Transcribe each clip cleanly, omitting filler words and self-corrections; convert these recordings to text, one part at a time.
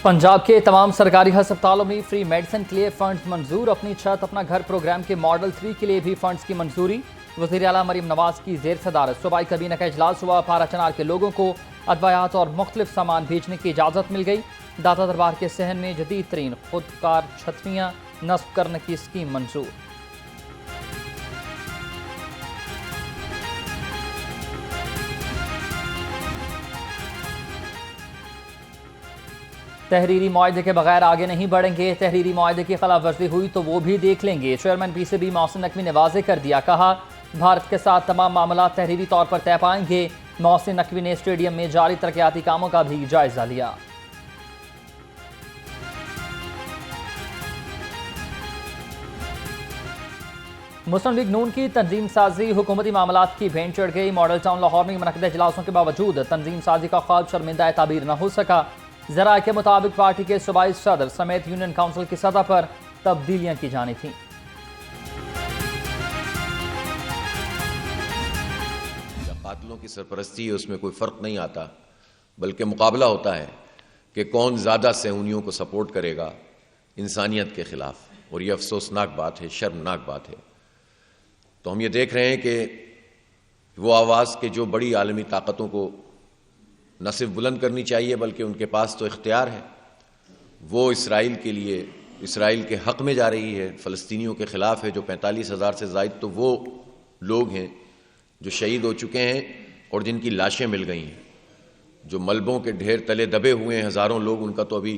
पंजाब के तमाम सरकारी अस्पतालों में फ्री मेडिसिन के लिए फंड्स मंजूर। अपनी छत अपना घर प्रोग्राम के मॉडल 3 के लिए भी फंड्स की मंजूरी। वज़ीर आला मरीम नवाज की जेर सदारत सूबाई काबीना का इजलास हुआ। पारा चनार के लोगों को अदवायात और मुख्तलिफ सामान भेजने की इजाज़त मिल गई। दाता दरबार के सहन में जदीद तरीन खुदकार छतरियाँ नस्ब करने की स्कीम मंजूर। तहरीरी मुआहदे के बगैर आगे नहीं बढ़ेंगे। तहरीरी मुआहदे की खिलाफ वर्जी हुई तो वो भी देख लेंगे। चेयरमैन पीसीबी मोहसिन नकवी ने वाज़ेह कर दिया, कहा भारत के साथ तमाम मामला तहरीरी तौर पर तय पाएंगे। मोहसिन नकवी ने स्टेडियम में जारी तरक्याती कामों का भी जायजा लिया। मुस्लिम लीग नून की तंजीम साजी हुकूमती मामलात की भेंट चढ़ गई। मॉडल टाउन लाहौर में मुनक़िद इजलासों के बावजूद तंजीम साजी का ख्वाब शर्मिंदा ताबीर न हो सका। जरा के मुताबिक पार्टी के सूबाई सदर समेत यूनियन काउंसिल की सतह पर तब्दीलियां की जानी थी। कातिलों की सरपरस्ती है, उसमें कोई फ़र्क नहीं आता, बल्कि मुकाबला होता है कि कौन ज़्यादा सेहूनियों को सपोर्ट करेगा इंसानियत के ख़िलाफ़। और ये अफसोसनाक बात है, शर्मनाक बात है। तो हम ये देख रहे हैं कि वो आवाज़ के जो बड़ी आलमी ताकतों को न सिर्फ बुलंद करनी चाहिए बल्कि उनके पास तो इख्तियार है, वो इसराइल के लिए, इसराइल के हक़ में जा रही है, फ़लस्तीनियों के ख़िलाफ़ है। जो 45,000 से ज़ायद तो वो लोग हैं जो शहीद हो चुके हैं और जिनकी लाशें मिल गई हैं, जो मलबों के ढेर तले दबे हुए हैं हज़ारों लोग, उनका तो अभी।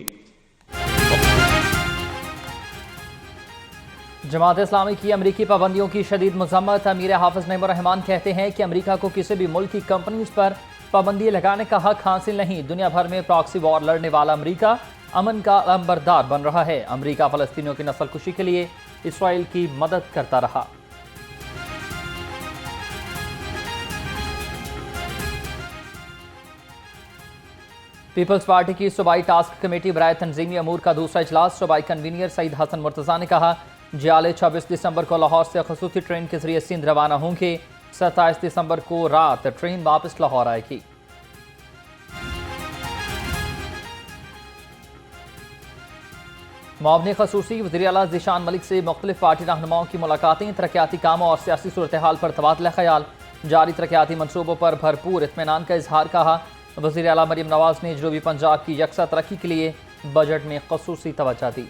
जमात इस्लामी की अमरीकी पाबंदियों की शदीद मजम्मत। अमीर हाफिज नईमुर रहमान कहते हैं कि अमरीका को किसी भी मुल्क की कंपनीज पर पाबंदी लगाने का हक हासिल नहीं। दुनिया भर में प्रॉक्सी वॉर लड़ने वाला अमरीका अमन का अलंबरदार बन रहा है। अमरीका फलस्तीनियों की नस्ल कुशी के लिए इसराइल की मदद करता रहा। पीपल्स पार्टी की सूबाई टास्क कमेटी बराए तंजीमी अमूर का दूसरा इजलास। सूबाई कन्वीनियर सईद हसन मुर्तज़ा ने कहा, जियाले 26 दिसंबर को लाहौर से खसूसी ट्रेन के जरिए सिंध रवाना होंगे। 27 दिसंबर को रात ट्रेन वापस लाहौर आएगी। मुआवने खसूसी वज़ीर आला ज़ीशान मलिक से मुख्तलिफ पार्टी रहनुमाओं की मुलाकातें। तरक्याती कामों और सियासी सूरत हाल पर तबादला ख्याल। जारी तरक्याती मनसूबों पर भरपूर इत्मीनान का इजहार। कहा वज़ीर आला मरीम नवाज ने जनूबी पंजाब की यकसा तरक्की के लिए बजट में खसूसी तवज्जो दी।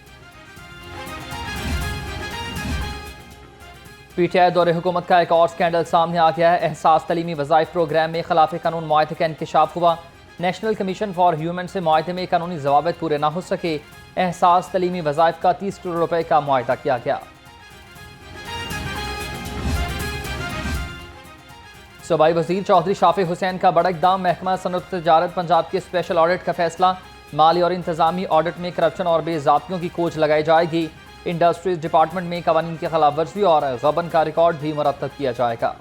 पीटीआई दौरे हुकूमत का एक और स्कैंडल सामने आ गया है। एहसास तलीमी वज़ाइफ प्रोग्राम में खिलाफ कानून मुआहदे का इंकशाफ हुआ। नेशनल कमीशन फॉर ह्यूमन से मुआहदे में कानूनी जवाबित पूरे ना हो सके। एहसास तलीमी वज़ाइफ का 30 करोड़ रुपए का मुआहदा किया गया। सूबाई वज़ीर चौधरी शाफी हुसैन का बड़ा इक़दाम। महकमा सनअत तजारत पंजाब के स्पेशल ऑडिट का फैसला। माली और इंतजामी ऑडिट में करप्शन और बेज़ाब्तियों की खोज लगाई जाएगी। इंडस्ट्रीज डिपार्टमेंट में कवानीन की खिलाफ वर्जी और गबन का रिकॉर्ड भी मुरतब किया जाएगा।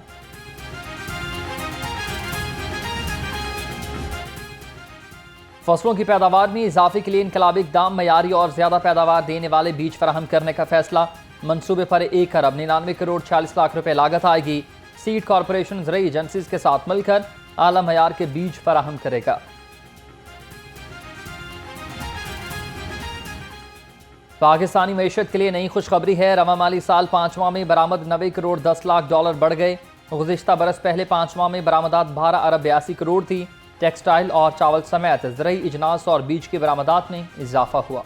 फसलों की पैदावार में इजाफे के लिए इनकलाबी इक़दाम। मयारी और ज्यादा पैदावार देने वाले बीज फराहम करने का फैसला। मनसूबे पर 1 अरब 99 करोड़ 46 लाख रुपए लागत आएगी। सीड कॉरपोरेशन ज़राई एजेंसीज के साथ मिलकर आला मयार के बीज फराहम करेगा। पाकिस्तानी मईशत के लिए नई खुशखबरी है। रवा माली साल 5वां में बरामद 90 करोड़ 10 लाख डॉलर बढ़ गए। गुज़िश्ता बरस पहले 5वां में बरामदात 12 अरब 82 करोड़ थी। टेक्सटाइल और चावल समेत ज़राई इजनास और बीज की बरामदात में इजाफा हुआ।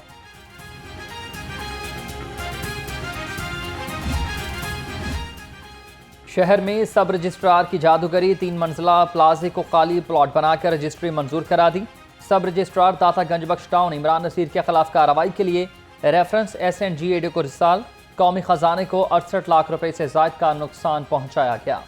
शहर में सब रजिस्ट्रार की जादूगरी। 3 मंजिला प्लाजे को खाली प्लॉट बनाकर रजिस्ट्री मंजूर करा दी। सब रजिस्ट्रार दाता गंजबख्श टाउन इमरान नसीर के खिलाफ कार्रवाई के लिए रेफरेंस SNGAD को रिसाल। कौमी खजाने को 68 लाख रुपए से ज़ायद का नुकसान पहुंचाया गया।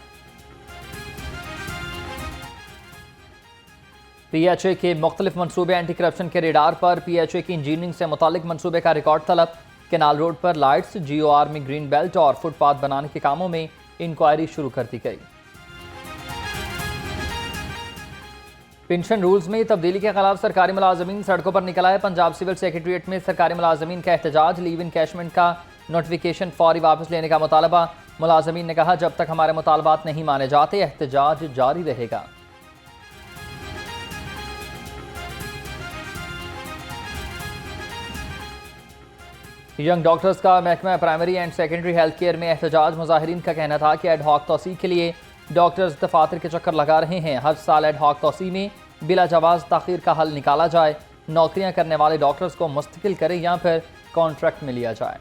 PHA के मुख्तलिफ मनसूबे एंटी करप्शन के रेडार पर। PHA की इंजीनियरिंग से मुतालिक मनसूबे का रिकॉर्ड तलब। केनाल रोड पर लाइट्स, GOR में ग्रीन बेल्ट और फुटपाथ बनाने के कामों में इंक्वायरी शुरू कर दी गई। पेंशन रूल्स में तब्दीली के खिलाफ सरकारी मुलाजमीन सड़कों पर निकल आए। पंजाब सिविल सेक्रेटरीट में सरकारी मुलाजमीन का एहतजाज। लीव इनकैशमेंट का नोटिफिकेशन फौरी वापस लेने का मुतालबा। मुलाजमीन ने कहा, जब तक हमारे मुतालबात नहीं माने जाते एहतजाज जारी रहेगा। यंग डॉक्टर्स का महकमा primary and secondary health care में एहतजाज। मुजाहिरीन का कहना था कि एडहॉक तोसी के लिए डॉक्टर्स दफातर के चक्कर लगा रहे हैं। हर साल एडहॉक तोसी में बिला जवाज ताखीर का हल निकाला जाए। नौकरियां करने वाले डॉक्टर्स को मुस्तकिल करें या फिर कॉन्ट्रैक्ट में लिया जाए।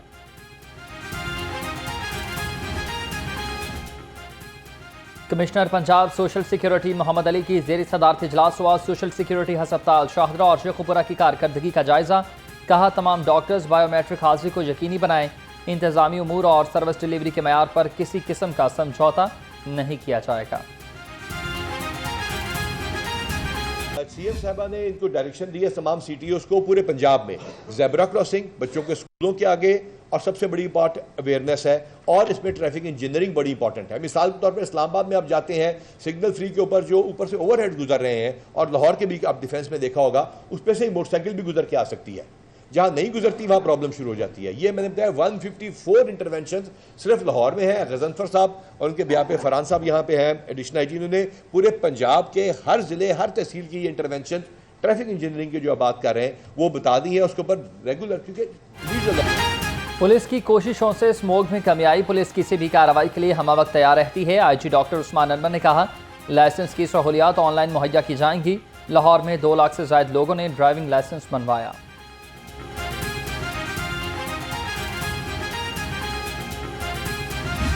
Commissioner Punjab social security Mohammad Ali की जेर सदारत इजलास हुआ। सोशल सिक्योरिटी हस्पताल शाहदरा और शेखुपुरा की कारकर्दगी का जायजा। कहा तमाम डॉक्टर्स बायोमेट्रिक हाजिरी को यकीनी बनाएं। इंतजामी उमूर और सर्विस डिलीवरी के मयार पर किसी किस्म का समझौता नहीं किया जाएगा। सीएम साहबा ने इनको डायरेक्शन दी है तमाम सीटीओस को पूरे पंजाब में ज़ेब्रा क्रॉसिंग बच्चों के स्कूलों के आगे, और सबसे बड़ी बात अवेयरनेस है, और इसमें ट्रैफिक इंजीनियरिंग बड़ी इंपॉर्टेंट है। मिसाल के तौर पर इस्लामाबाद में आप जाते हैं सिग्नल 3 के ऊपर जो ऊपर से ओवरहेड गुजर रहे हैं, और लाहौर के भी आप डिफेंस में देखा होगा उस पर से मोटरसाइकिल भी गुजर के आ सकती है। जहां नहीं गुजरती वहां प्रॉब्लम शुरू हो जाती है। ये मैंने बताया 154 इंटरवेंशन सिर्फ लाहौर में है। गजनफर साहब और उनके ब्याह पे फरहान साहब यहाँ पे हैं एडिशनल आईजी, उन्होंने पूरे पंजाब के हर जिले हर तहसील की ये इंटरवेंशन ट्रैफिक इंजीनियरिंग की जो आप बात कर रहे हैं वो बता दी है। उसके ऊपर रेगुलर क्योंकि पुलिस की कोशिशों से स्मोक में कमी आई। पुलिस किसी भी कार्रवाई के लिए हम वक्त तैयार रहती है। आईजी डॉक्टर उस्मान अनवर ने कहा लाइसेंस की सहूलियात ऑनलाइन मुहैया की जाएंगी। लाहौर में 2 लाख से ज्यादा लोगों ने ड्राइविंग लाइसेंस बनवाया।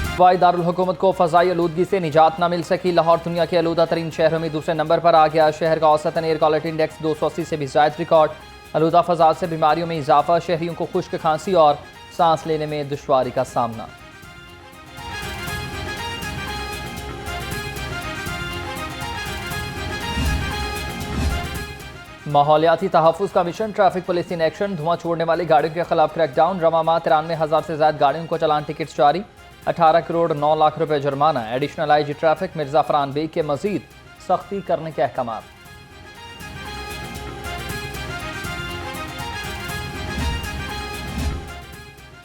सूबाई दारुल हुकूमत को फ़ज़ाई आलूदगी से निजात न मिल सकी। लाहौर दुनिया के आलूदा तरीन शहरों में दूसरे नंबर पर आ गया। शहर का औसतन एयर क्वालिटी इंडेक्स 280 से भी ज़ायद रिकॉर्ड। आलूदा फ़ज़ा से बीमारियों में इजाफा, शहरियों को खुश्क खांसी और सांस लेने में दुश्वारी का सामना। माहौलियाती तहफ़्फ़ुज़ का mission traffic police in action. धुआं छोड़ने वाली गाड़ियों के खिलाफ क्रैकडाउन। रवामा 93,000 से ज्यादा गाड़ियों को चलान टिकट जारी। 18 करोड़ 9 लाख रुपए जुर्माना। Additional IG traffic Mirza Farhan Baig के मजीद सख्ती करने के अहकाम।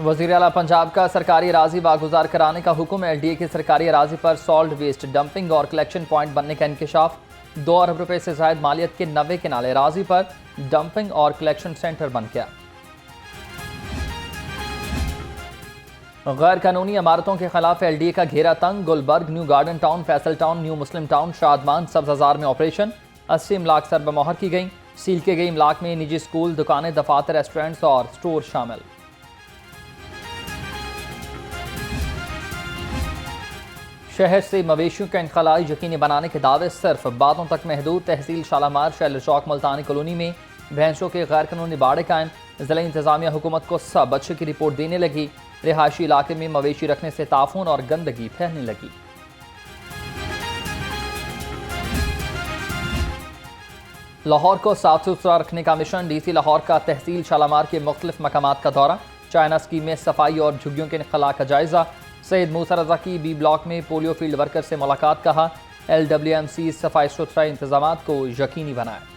वज़ीर आला पंजाब का सरकारी अराजी वागुजार कराने का हुक्म। LDA की सरकारी अराजी पर सॉल्ट वेस्ट डंपिंग और कलेक्शन पॉइंट बनने का इंकशाफ। 2 अरब रुपए से ज्यादा मालियत के 90 किनाले अराजी पर डंपिंग और कलेक्शन सेंटर बन गया। गैर कानूनी इमारतों के खिलाफ LDA का घेरा तंग। Gulberg, new garden town, Faisal town, new Muslim town, Shadman, Sabzazar में ऑपरेशन। 80 इमलाक सरबमोहर की गई। सील के गई इमलाक में निजी स्कूल, दुकानें, दफातर, रेस्टोरेंट्स और स्टोर शामिल। शहर से मवेशियों का इनखला यकीनी बनाने के दावे सिर्फ बातों तक महदूद। तहसील शालामार, शैल चौक, मुल्तानी कॉलोनी में भैंसों के गैर कानूनी बाड़े कायम। जिला इंतजामिया हुकूमत को सब अच्छे की रिपोर्ट देने लगी। रिहायशी इलाके में मवेशी रखने से ताफून और गंदगी फैलने लगी। लाहौर को साफ सुथरा रखने का मिशन। DC लाहौर का तहसील शालामार के मुख्तलिफ मकामात का दौरा। चाइना स्कीम में सफाई और झुग्गियों के इनखला का जायजा। सैयद मूसा रजा की B ब्लॉक में पोलियो फील्ड वर्कर से मुलाकात। कहा LWMC सफाई सुथरा इंतजाम को यकीनी बनाए।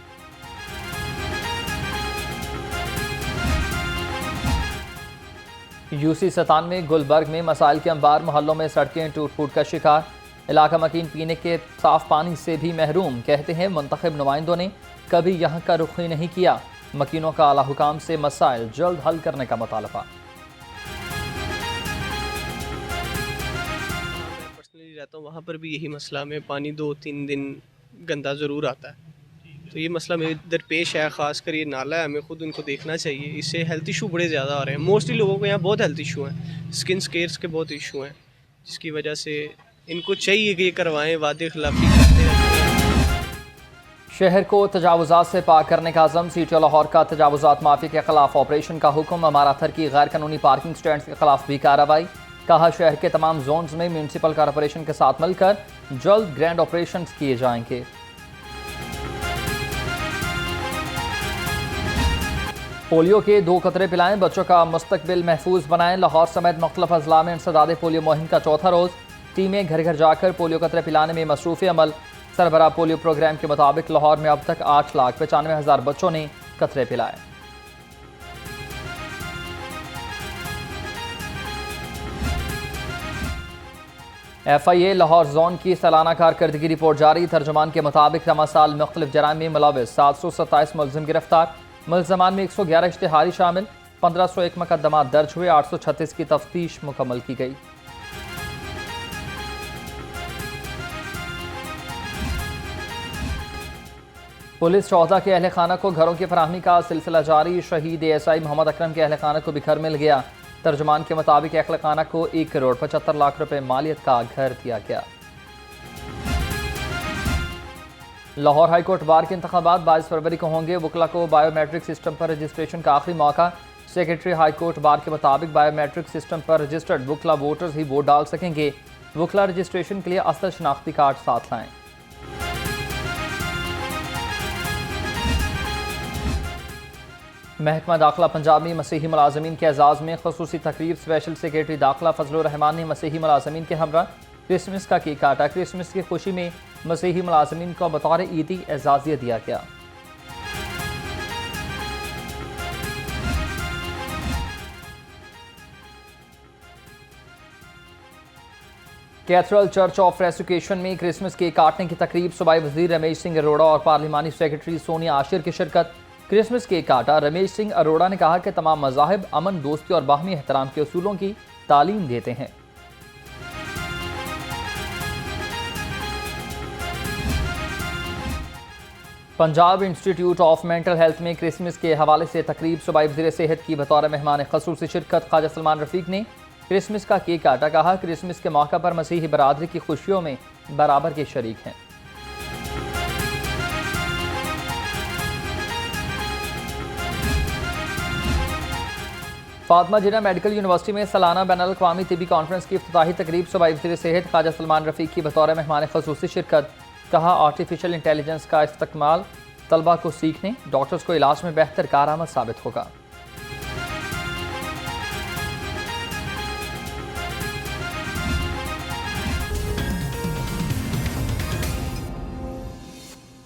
UC 97 गुलबर्ग में मसाइल के अंबार। मोहल्लों में सड़कें टूट फूट का शिकार। इलाका मकीन पीने के साफ पानी से भी महरूम। कहते हैं मुंतखब नुमाइंदों ने कभी यहाँ का रुख ही नहीं किया। मकीनों का आला हुकाम से मसाइल जल्द हल करने का मुतालबा। रहता हूँ वहाँ पर भी यही मसला में पानी 2-3 दिन गंदा ज़रूर आता है। तो ये मसला मेरे इधर पेश है, ख़ासकर ये नाला है, हमें खुद इनको देखना चाहिए। इससे हेल्थ इशू बड़े ज़्यादा आ रहे हैं। मोस्टली लोगों को यहाँ बहुत हेल्थ इशू हैं, स्किन स्केर्स के बहुत इशू हैं, जिसकी वजह से इनको चाहिए कि ये करवाएँ, वादे खिलाफी करते रहते हैं। शहर को तजावुज़ात से पाक करने का आज़म। सीटी लाहौर का तजावुज़ात माफी के खिलाफ ऑपरेशन का हुक्म। अमाराथर की गैर कानूनी पार्किंग स्टैंड के खिलाफ भी कार्रवाई। कहा शहर के तमाम जोन्स में म्यूनसिपल कॉरपोरेशन के साथ मिलकर जल्द ग्रैंड ऑपरेशंस किए जाएंगे। पोलियो के 2 कतरे पिलाएं, बच्चों का मुस्तकबिल महफूज बनाएं। लाहौर समेत मुख्तलिफ अजला में इंसदाद पोलियो मुहिम का चौथा रोज। टीमें घर घर जाकर पोलियो कतरे पिलाने में मसरूफ़ अमल। सरबराह पोलियो प्रोग्राम के मुताबिक लाहौर में अब तक 8,95,000 बच्चों ने कतरे पिलाए। FIA लाहौर जोन की सालाना कारकर्दगी रिपोर्ट जारी। तर्जुमान के मुताबिक रमा साल मुख्तलिफ जराइम में मुलविस 727 मुलजिम गिरफ्तार। मुलजमान में 111 इश्तिहारी शामिल। 1501 मुकदमात दर्ज हुए, 836 की तफ्तीश मुकम्मल की गई। पुलिस 14 के अहल खाना को घरों की फराहमी का सिलसिला जारी। शहीद ASI मोहम्मद अकरम के अहल खाना को भी घर मिल गया। तर्जुमान के मुताबिक अहल खाना को 1 करोड़ 75 लाख रुपए मालियत का घर दिया गया। लाहौर हाईकोर्ट बार के इंतखाबात 22 फरवरी को होंगे। वकला को बायोमेट्रिक सिस्टम पर रजिस्ट्रेशन का आखिरी मौका। सेक्रेटरी हाईकोर्ट बार के मुताबिक बायोमेट्रिक सिस्टम पर रजिस्टर्ड वकला वोटर्स ही वोट डाल सकेंगे। वकला रजिस्ट्रेशन के लिए असल शनाख्ती कार्ड साथ लाएं। महकमा दाखिला पंजाब में मसीही मुलाजमीन के एजाज़ में खसूसी तकरीब। स्पेशल सेक्रेटरी दाखिला फजलुर रहमान ने मसीही मुलाजमीन के हमरा क्रिसमस का केक काटा। क्रिसमस की खुशी में मसीही मुलाजमीन को बतौर ईदी एजाज़ियत दिया गया। कैथेड्रल चर्च ऑफ रेस्टिट्यूशन में क्रिसमस केक काटने की तकरीब। सूबाई वज़ीर रमेश सिंह अरोड़ा और पार्लिमानी सेक्रेटरी सोनिया आशिर की शिरकत। क्रिसमस केक काटा। रमेश सिंह अरोड़ा ने कहा कि तमाम मज़ाहिब अमन, दोस्ती और बाहमी एहतराम के उसूलों की तालीम देते हैं। Punjab institute of mental health में क्रिसमस के हवाले से तकरीब। सूबाई वज़ीर सेहत की बतौर मेहमान ख़ुसूसी शिरकत। ख्वाजा सलमान रफ़ीक ने क्रिसमस का केक काटा। कहा क्रिसमस के मौका पर मसीही बरादरी की खुशियों में बराबर के शरीक हैं। फातिमा जिन्ना मेडिकल यूनिवर्सिटी में सालाना बैनुल-अक़वामी तिबी कॉन्फ्रेंस की इफ्तिताही तकरीब। सूबाई वज़ीर सेहत ख्वाजा सलमान रफ़ीक की बतौर मेहमान ख़ुसूसी शिरकत। कहा आर्टिफिशियल इंटेलिजेंस का इस्तेमाल तलबा को सीखने, डॉक्टर्स को इलाज में बेहतर कारआमद साबित होगा।